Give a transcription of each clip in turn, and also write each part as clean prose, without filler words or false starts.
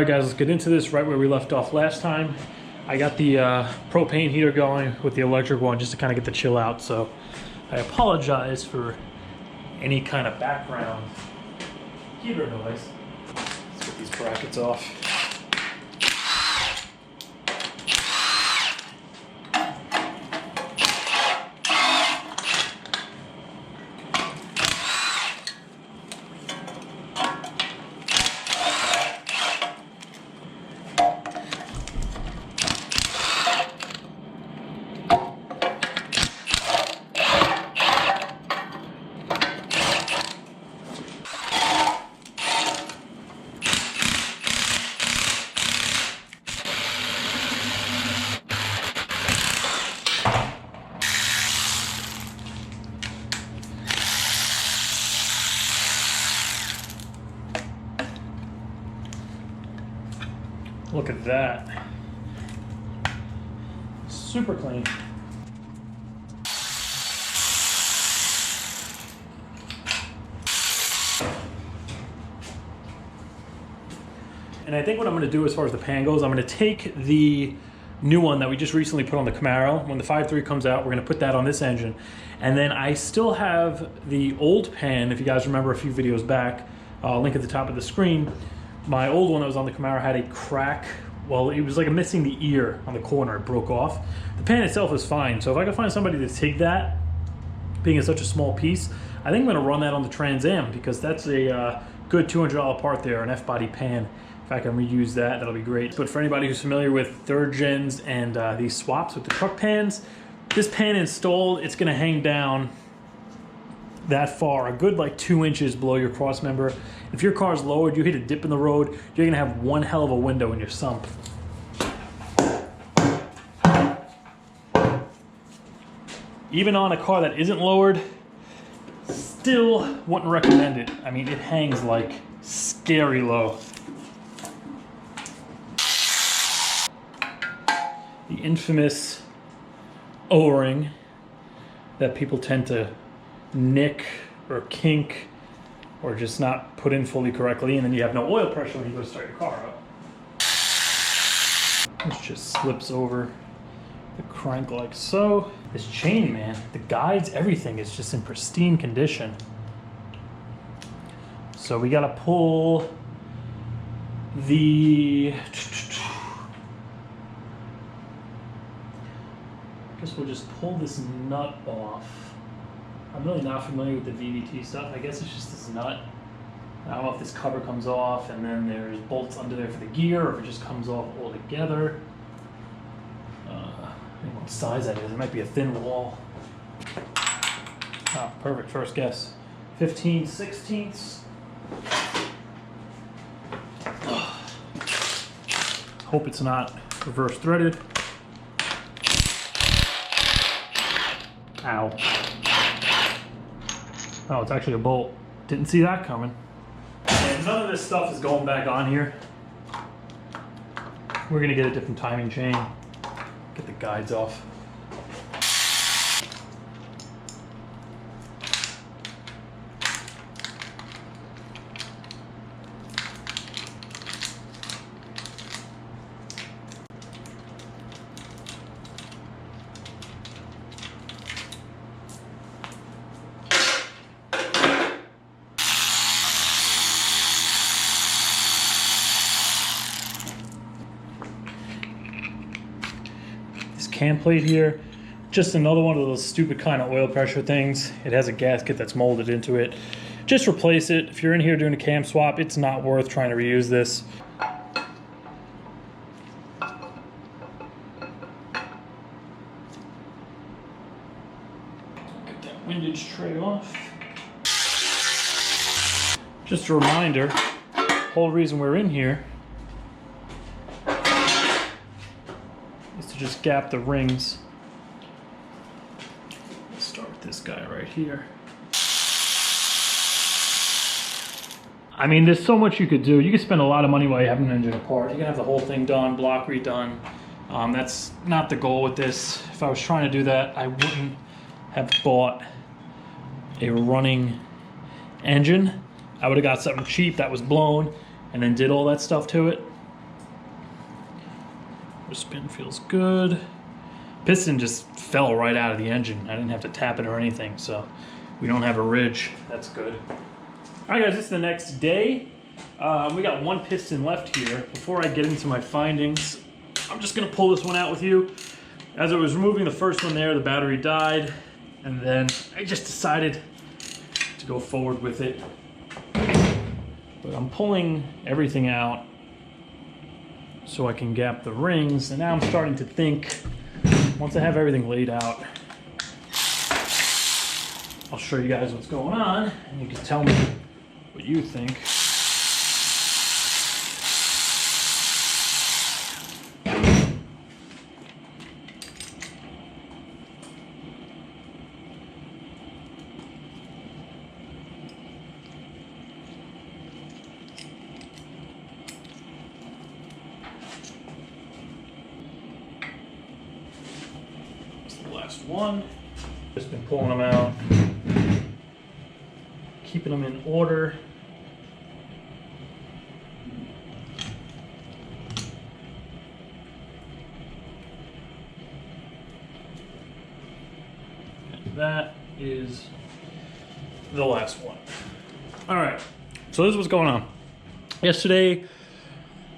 Alright guys, let's get into this right where we left off last time. I got the propane heater going with the electric one just to kind of get the chill out, so I apologize for any kind of background heater noise. Let's get these brackets off. Look at that. Super clean. And I think what I'm going to do as far as the pan goes, I'm going to take the new one that we just recently put on the Camaro. When the 5.3 comes out, we're going to put that on this engine. And then I still have the old pan, if you guys remember a few videos back, link at the top of the screen. My old one that was on the Camaro had a crack. Well, it was like missing the ear on the corner. It broke off. The pan itself is fine. So if I can find somebody to take that, being in such a small piece, I think I'm going to run that on the Trans Am because that's a good $200 part there, an F-body pan. If I can reuse that, that'll be great. But for anybody who's familiar with third gens and these swaps with the truck pans, this pan installed, it's going to hang down that far, a good like 2 inches below your cross member. If your car's lowered, you hit a dip in the road, you're gonna have one hell of a window in your sump. Even on a car that isn't lowered, still wouldn't recommend it. I mean, it hangs like scary low. The infamous O-ring that people tend to nick or kink or just not put in fully correctly, and then you have no oil pressure when you go start your car up. This just slips over the crank like so. This chain, man, the guides, everything is just in pristine condition. So we gotta pull the, I guess we'll just pull this nut off. I'm really not familiar with the VVT stuff. I guess it's just this nut. I don't know if this cover comes off and then there's bolts under there for the gear, or if it just comes off altogether. I don't know what size that is. It might be a thin wall. Oh, perfect. First guess. 15/16. Hope it's not reverse threaded. Ow. Oh, it's actually a bolt. Didn't see that coming. And none of this stuff is going back on here. We're gonna get a different timing chain. Get the guides off. Cam plate here, just another one of those stupid kind of oil pressure things. It has a gasket that's molded into it. Just replace it. If you're in here doing a cam swap, it's not worth trying to reuse this. Get that windage tray off. Just a reminder, whole reason we're in here just gap the rings. Let's start with this guy right here. I mean, there's so much you could do. You could spend a lot of money while you have an engine apart. You can have the whole thing done, block redone. That's not the goal with this. If I was trying to do that, I wouldn't have bought a running engine. I would have got something cheap that was blown and then did all that stuff to it. Spin feels good. Piston just fell right out of the engine. I didn't have to tap it or anything, so we don't have a ridge. That's good. All right, guys, this is the next day. We got one piston left here. Before I get into my findings, I'm just gonna pull this one out with you. As I was removing the first one there, the battery died, and then I just decided to go forward with it. But I'm pulling everything out so I can gap the rings, and now I'm starting to think, once I have everything laid out, I'll show you guys what's going on, and you can tell me what you think. Last one. Just been pulling them out, keeping them in order. And that is the last one. All right, so this is what's going on. Yesterday,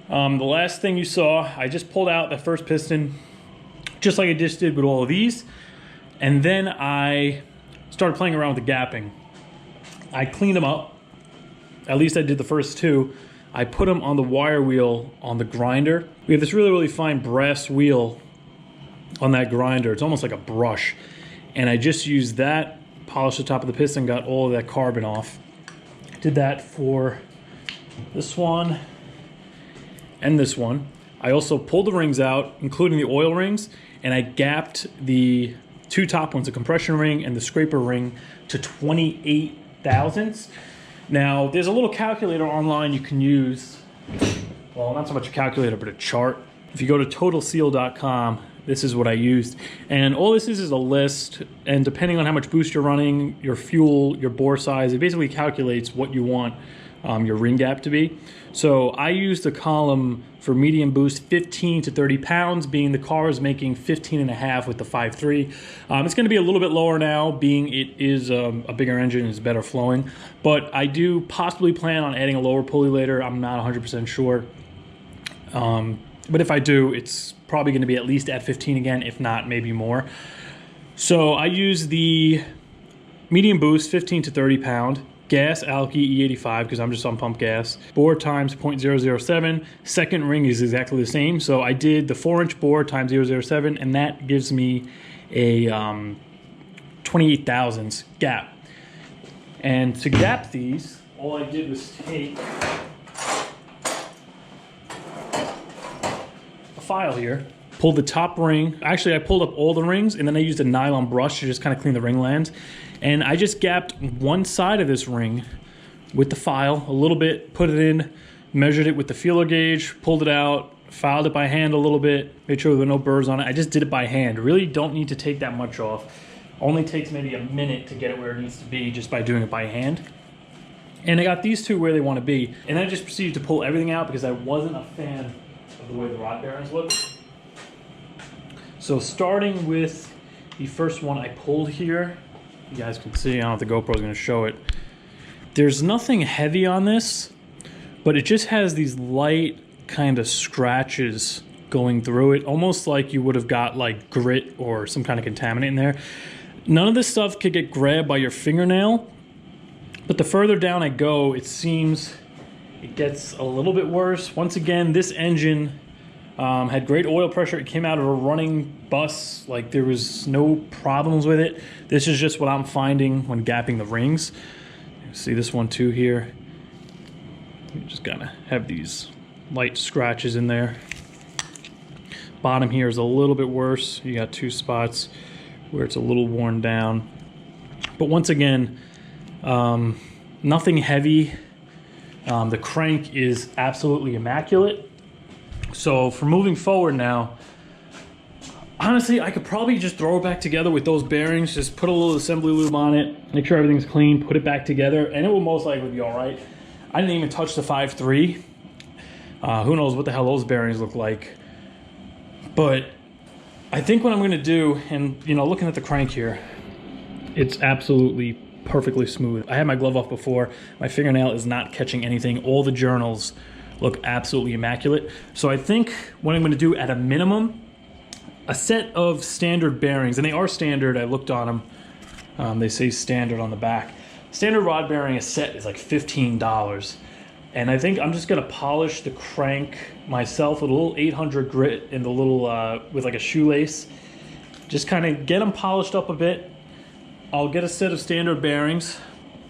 the last thing you saw, I just pulled out that first piston, just like I just did with all of these. And then I started playing around with the gapping. I cleaned them up. At least I did the first two. I put them on the wire wheel on the grinder. We have this really, really fine brass wheel on that grinder. It's almost like a brush. And I just used that, polished the top of the piston, got all of that carbon off. Did that for this one and this one. I also pulled the rings out, including the oil rings, and I gapped the two top ones, the compression ring and the scraper ring, to 28 thousandths. Now, there's a little calculator online you can use. Well, not so much a calculator, but a chart. If you go to totalseal.com, this is what I used. And all this is a list, and depending on how much boost you're running, your fuel, your bore size, it basically calculates what you want your ring gap to be. So I used the column for medium boost, 15 to 30 pounds, being the car is making 15.5 with the 5.3. It's going to be a little bit lower now, being it is a bigger engine, it's better flowing. But I do possibly plan on adding a lower pulley later. I'm not 100% sure. But if I do, it's probably going to be at least at 15 again, if not maybe more. So I use the medium boost, 15 to 30 pound. Gas, Alky E85, because I'm just on pump gas. Bore times 0.007. Second ring is exactly the same. So I did the 4-inch bore times 0.007, and that gives me a 28 thousandths gap. And to gap these, all I did was take a file here, pulled the top ring. Actually, I pulled up all the rings, and then I used a nylon brush to just kind of clean the ring lands. And I just gapped one side of this ring with the file a little bit, put it in, measured it with the feeler gauge, pulled it out, filed it by hand a little bit, made sure there were no burrs on it. I just did it by hand. Really don't need to take that much off. Only takes maybe a minute to get it where it needs to be just by doing it by hand. And I got these two where they want to be. And then I just proceeded to pull everything out because I wasn't a fan of the way the rod bearings look. So starting with the first one I pulled here, you guys can see, I don't know if the GoPro is going to show it. There's nothing heavy on this, but it just has these light kind of scratches going through it, almost like you would have got like grit or some kind of contaminant in there. None of this stuff could get grabbed by your fingernail, but the further down I go, it seems it gets a little bit worse. Once again, this engine had great oil pressure. It came out of a running bus. Like, there was no problems with it. This is just what I'm finding when gapping the rings. You see this one too here. You just gotta have these light scratches in there. Bottom here is a little bit worse. You got two spots where it's a little worn down. But once again, nothing heavy. The crank is absolutely immaculate. So for moving forward now, honestly, I could probably just throw it back together with those bearings, just put a little assembly lube on it, make sure everything's clean, put it back together, and it will most likely be all right. I didn't even touch the 5.3. Who knows what the hell those bearings look like. But I think what I'm gonna do, and you know, looking at the crank here, it's absolutely perfectly smooth. I had my glove off before. My fingernail is not catching anything. All the journals look absolutely immaculate. So I think what I'm gonna do at a minimum, a set of standard bearings, and they are standard, I looked on them. They say standard on the back. Standard rod bearing, a set is like $15. And I think I'm just gonna polish the crank myself with a little 800 grit and the little, with like a shoelace. Just kind of get them polished up a bit. I'll get a set of standard bearings,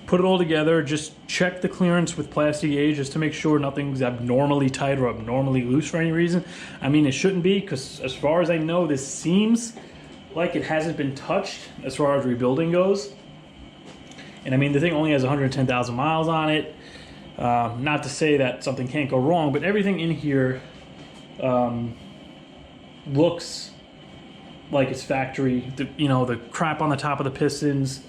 put it all together, just check the clearance with plastic gauge just to make sure nothing's abnormally tight or abnormally loose for any reason. I mean, it shouldn't be, because as far as I know, this seems like it hasn't been touched as far as rebuilding goes. And I mean, the thing only has 110,000 miles on it. Not to say that something can't go wrong, but everything in here looks like it's factory. You know, the crap on the top of the pistons,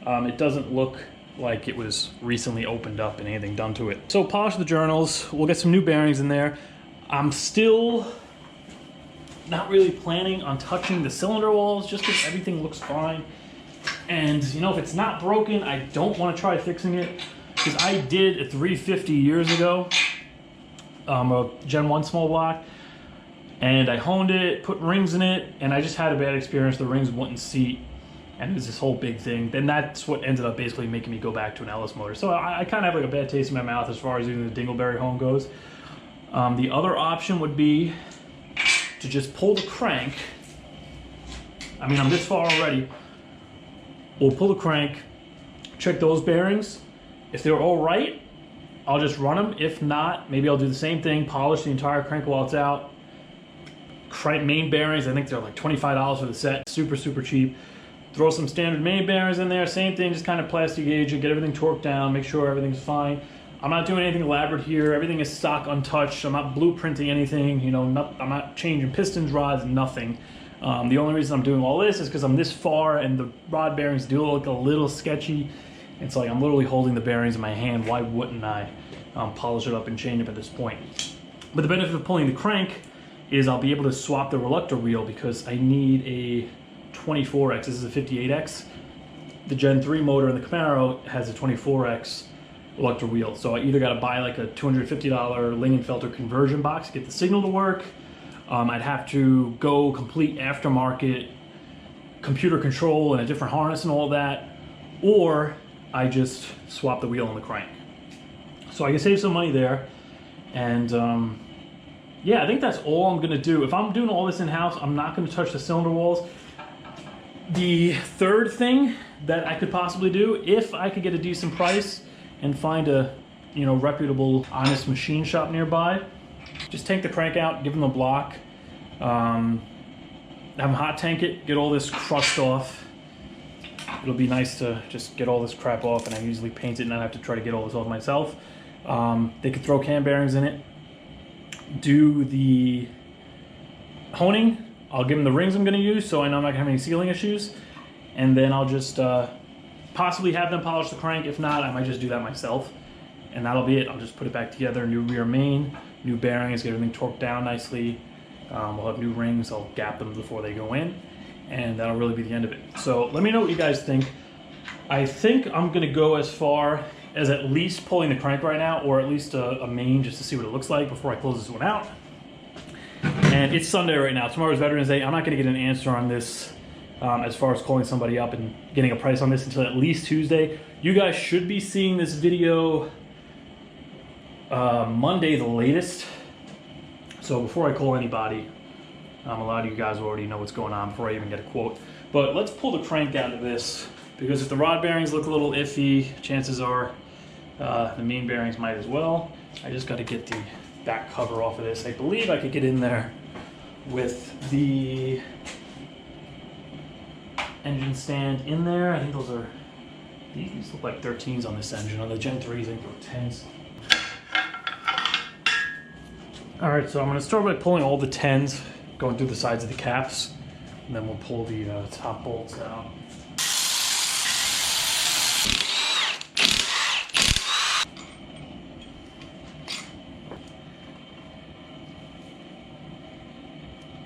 it doesn't look like it was recently opened up and anything done to it. So polish the journals, we'll get some new bearings in there. I'm still not really planning on touching the cylinder walls just because everything looks fine. And you know, if it's not broken, I don't want to try fixing it, because I did a 350 years ago, a Gen 1 small block, and I honed it, put rings in it, and I just had a bad experience. The rings wouldn't seat, and it was this whole big thing. Then that's what ended up basically making me go back to an LS motor. So I kind of have like a bad taste in my mouth as far as even the dingleberry hone goes. The other option would be to just pull the crank. I mean, I'm this far already. We'll pull the crank, check those bearings. If they're all right, I'll just run them. If not, maybe I'll do the same thing, polish the entire crank while it's out. Crank main bearings, I think they're like $25 for the set, super, super cheap. Throw some standard main bearings in there, same thing, just kind of plastic gauge it, get everything torqued down, make sure everything's fine. I'm not doing anything elaborate here. Everything is stock untouched. I'm not blueprinting anything, you know, I'm not changing pistons, rods, nothing. The only reason I'm doing all this is because I'm this far and the rod bearings do look a little sketchy. It's like I'm literally holding the bearings in my hand. Why wouldn't I polish it up and change them at this point? But the benefit of pulling the crank is I'll be able to swap the reluctor wheel, because I need a 24X. This is a 58X. The Gen 3 motor in the Camaro has a 24X reluctor wheel. So I either got to buy like a $250 Lingenfelter conversion box to get the signal to work. I'd have to go complete aftermarket computer control and a different harness and all that, or I just swap the wheel on the crank. So I can save some money there. And yeah, I think that's all I'm gonna do. If I'm doing all this in-house, I'm not gonna touch the cylinder walls. The third thing that I could possibly do, if I could get a decent price and find a, you know, reputable, honest machine shop nearby, just take the crank out, give them a block, have them hot tank it, get all this crust off. It'll be nice to just get all this crap off, and I usually paint it and I have to try to get all this off myself. They could throw cam bearings in it, do the honing. I'll give them the rings I'm going to use so I know I'm not going to have any sealing issues, and then I'll just possibly have them polish the crank. If not, I might just do that myself, and that'll be it. I'll just put it back together, new rear main, new bearings, get everything torqued down nicely. We'll have new rings. I'll gap them before they go in, and that'll really be the end of it. So let me know what you guys think. I think I'm going to go as far as at least pulling the crank right now, or at least a main, just to see what it looks like before I close this one out. And it's Sunday right now. Tomorrow's Veterans Day. I'm not going to get an answer on this as far as calling somebody up and getting a price on this until at least Tuesday. You guys should be seeing this video Monday the latest. So before I call anybody, a lot of you guys already know what's going on before I even get a quote. But let's pull the crank out of this, because if the rod bearings look a little iffy, chances are the main bearings might as well. I just got to get the back cover off of this. I believe I could get in there with the engine stand in there. I think those are, these look like 13s on this engine. On the Gen 3s, I think they're 10s. All right, so I'm going to start by pulling all the 10s, going through the sides of the caps, and then we'll pull the top bolts out.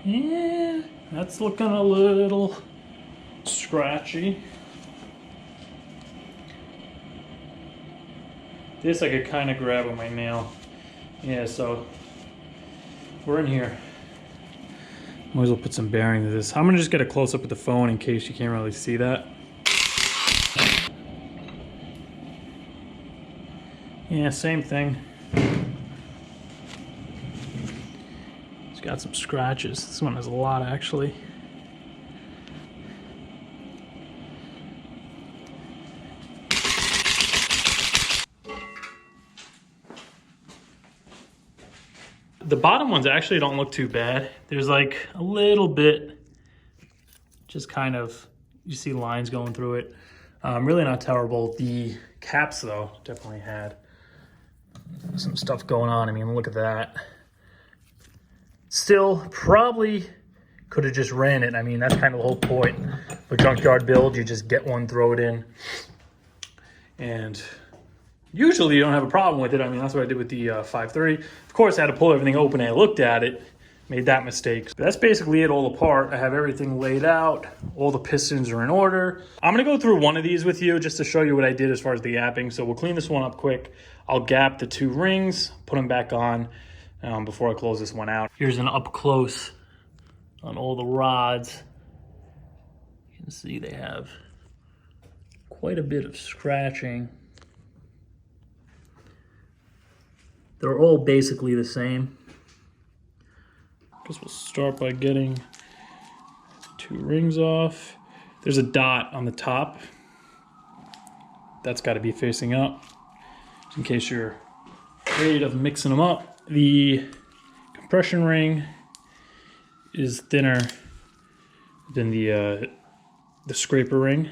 Yeah, that's looking a little scratchy. This I could kind of grab with my nail. Yeah, so we're in here. Might as well put some bearing to this. I'm gonna just get a close up with the phone in case you can't really see that. Yeah, same thing. It's got some scratches. This one has a lot actually. The bottom ones actually don't look too bad. There's like a little bit, just kind of, you see lines going through it. Really not terrible. The caps though, definitely had some stuff going on. I mean, look at that. Still, probably could have just ran it. I mean, that's kind of the whole point of a junkyard build. You just get one, throw it in, and usually you don't have a problem with it. I mean, that's what I did with the 5.3. Of course, I had to pull everything open and I looked at it, made that mistake. But that's basically it all apart. I have everything laid out. All the pistons are in order. I'm gonna go through one of these with you just to show you what I did as far as the gapping. So we'll clean this one up quick. I'll gap the 2 rings, put them back on before I close this one out. Here's an up close on all the rods. You can see they have quite a bit of scratching. They're all basically the same. Guess we'll start by getting 2 rings off. There's a dot on the top. That's got to be facing up, just in case you're afraid of mixing them up. The compression ring is thinner than the scraper ring.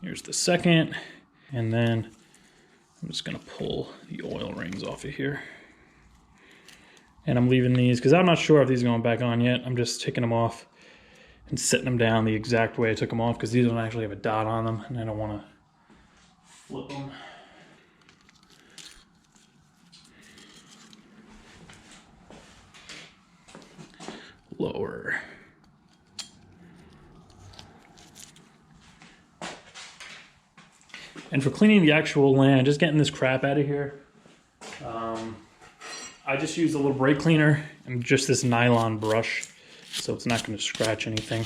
Here's the second, and then I'm just gonna pull the oil rings off of here. And I'm leaving these, because I'm not sure if these are going back on yet. I'm just taking them off and setting them down the exact way I took them off, because these don't actually have a dot on them, and I don't wanna flip them. Lower. And for cleaning the actual land, just getting this crap out of here, I just used a little brake cleaner and just this nylon brush, so it's not going to scratch anything.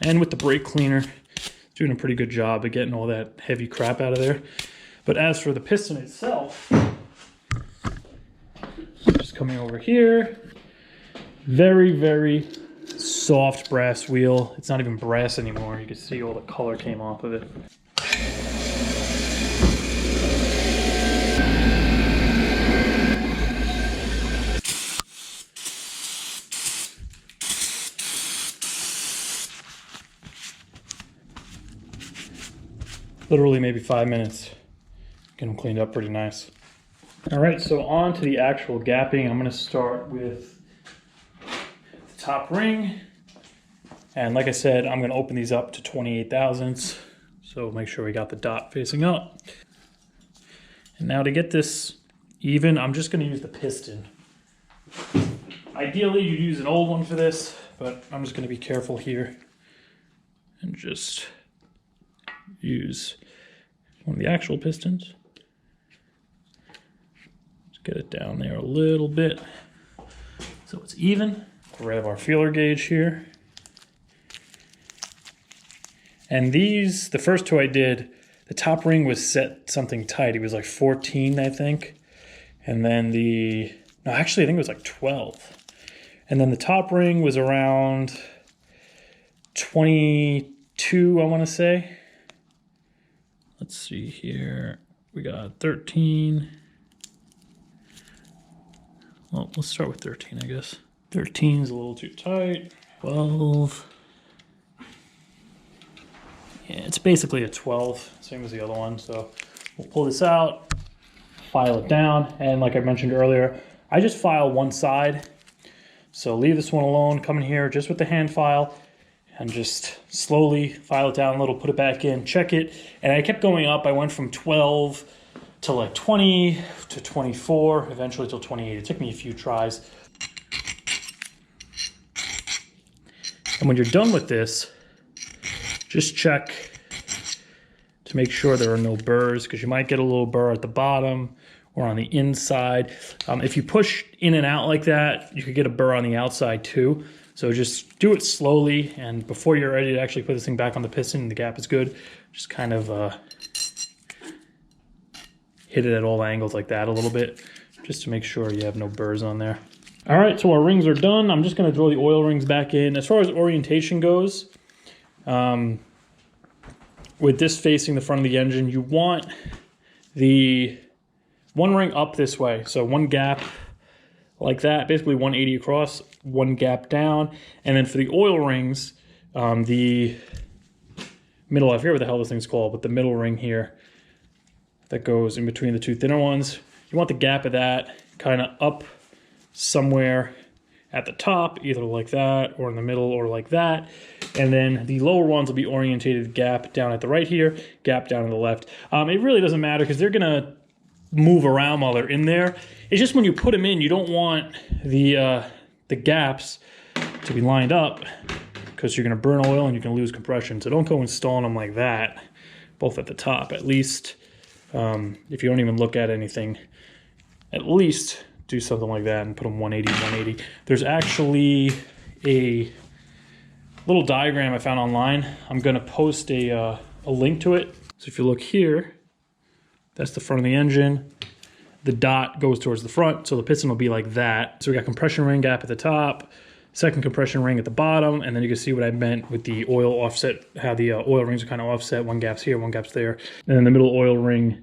And with the brake cleaner, it's doing a pretty good job of getting all that heavy crap out of there. But as for the piston itself, just coming over here, very, very soft brass wheel. It's not even brass anymore. You can see all the color came off of it. Literally maybe 5 minutes. Get them cleaned up pretty nice. All right, so on to the actual gapping. I'm gonna start with the top ring. And like I said, I'm gonna open these up to 28 thousandths. So make sure we got the dot facing up. And now to get this even, I'm just gonna use the piston. Ideally, you'd use an old one for this, but I'm just gonna be careful here and just use one of the actual pistons. Just get it down there a little bit so it's even. Grab our feeler gauge here. And these, the first 2 I did, the top ring was set something tight. It was like 14, I think. And then no, actually I think it was like 12. And then the top ring was around 22, I want to say. Let's see here. We got 13. Well, let's start with 13, I guess. 13 is a little too tight. 12. Yeah, it's basically a 12, same as the other one. So we'll pull this out, file it down. And like I mentioned earlier, I just file one side. So leave this one alone, come in here just with the hand file and just slowly file it down a little, put it back in, check it. And I kept going up. I went from 12 to like 20 to 24, eventually till 28. It took me a few tries. And when you're done with this, just check to make sure there are no burrs, because you might get a little burr at the bottom or on the inside. If you push in and out like that, you could get a burr on the outside too. So just do it slowly, and before you're ready to actually put this thing back on the piston and the gap is good, just kind of hit it at all angles like that a little bit, just to make sure you have no burrs on there. All right, so our rings are done. I'm just gonna throw the oil rings back in. As far as orientation goes, with this facing the front of the engine, you want the one ring up this way. So one gap like that, basically 180 across, one gap down. And then for the oil rings, the middle, I forget what the hell this thing's called, but the middle ring here that goes in between the two thinner ones, you want the gap of that kind of up somewhere at the top, either like that or in the middle or like that. And then the lower ones will be orientated gap down at the right here, gap down on the left. It really doesn't matter because they're gonna move around while they're in there. It's just when you put them in, you don't want the gaps to be lined up, because you're gonna burn oil and you can lose compression. So don't go installing them like that, both at the top. At least, if you don't even look at anything, at least do something like that and put them 180, 180. There's actually a little diagram I found online. I'm gonna post a link to it. So if you look here, that's the front of the engine. The dot goes towards the front, so the piston will be like that. So we got compression ring gap at the top, second compression ring at the bottom, and then you can see what I meant with the oil offset, how the oil rings are kind of offset. One gap's here, one gap's there. And then the middle oil ring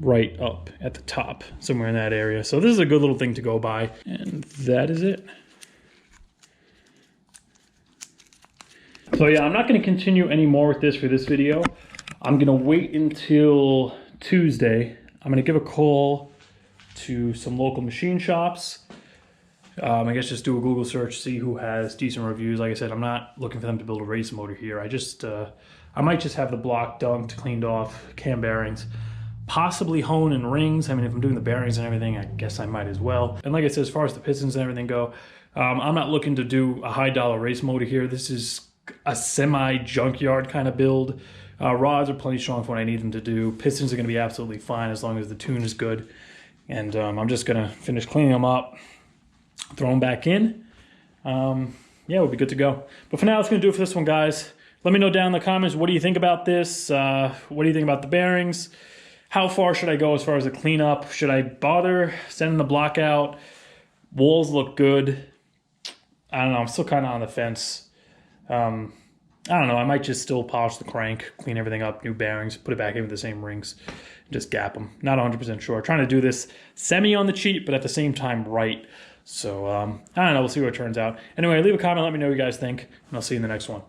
right up at the top, somewhere in that area. So this is a good little thing to go by. And that is it. So yeah, I'm not gonna continue any more with this for this video. I'm gonna wait until Tuesday. I'm gonna give a call to some local machine shops. I guess just do a Google search, see who has decent reviews. Like I said, I'm not looking for them to build a race motor here. I might just have the block dunked, cleaned off, cam bearings, possibly hone and rings. I mean, if I'm doing the bearings and everything, I guess I might as well. And like I said, as far as the pistons and everything go, I'm not looking to do a high dollar race motor here. This is a semi junkyard kind of build. Rods are plenty strong for what I need them to do. Pistons are going to be absolutely fine as long as the tune is good. And I'm just going to finish cleaning them up, throw them back in. Yeah, we'll be good to go. But for now, that's going to do it for this one, guys. Let me know down in the comments, what do you think about this? What do you think about the bearings? How far should I go as far as the cleanup? Should I bother sending the block out? Walls look good. I don't know. I'm still kind of on the fence. I don't know. I might just still polish the crank, clean everything up, new bearings, put it back in with the same rings, just gap them. Not 100% sure. Trying to do this semi on the cheap, but at the same time right. So, I don't know. We'll see what it turns out. Anyway, leave a comment. Let me know what you guys think, and I'll see you in the next one.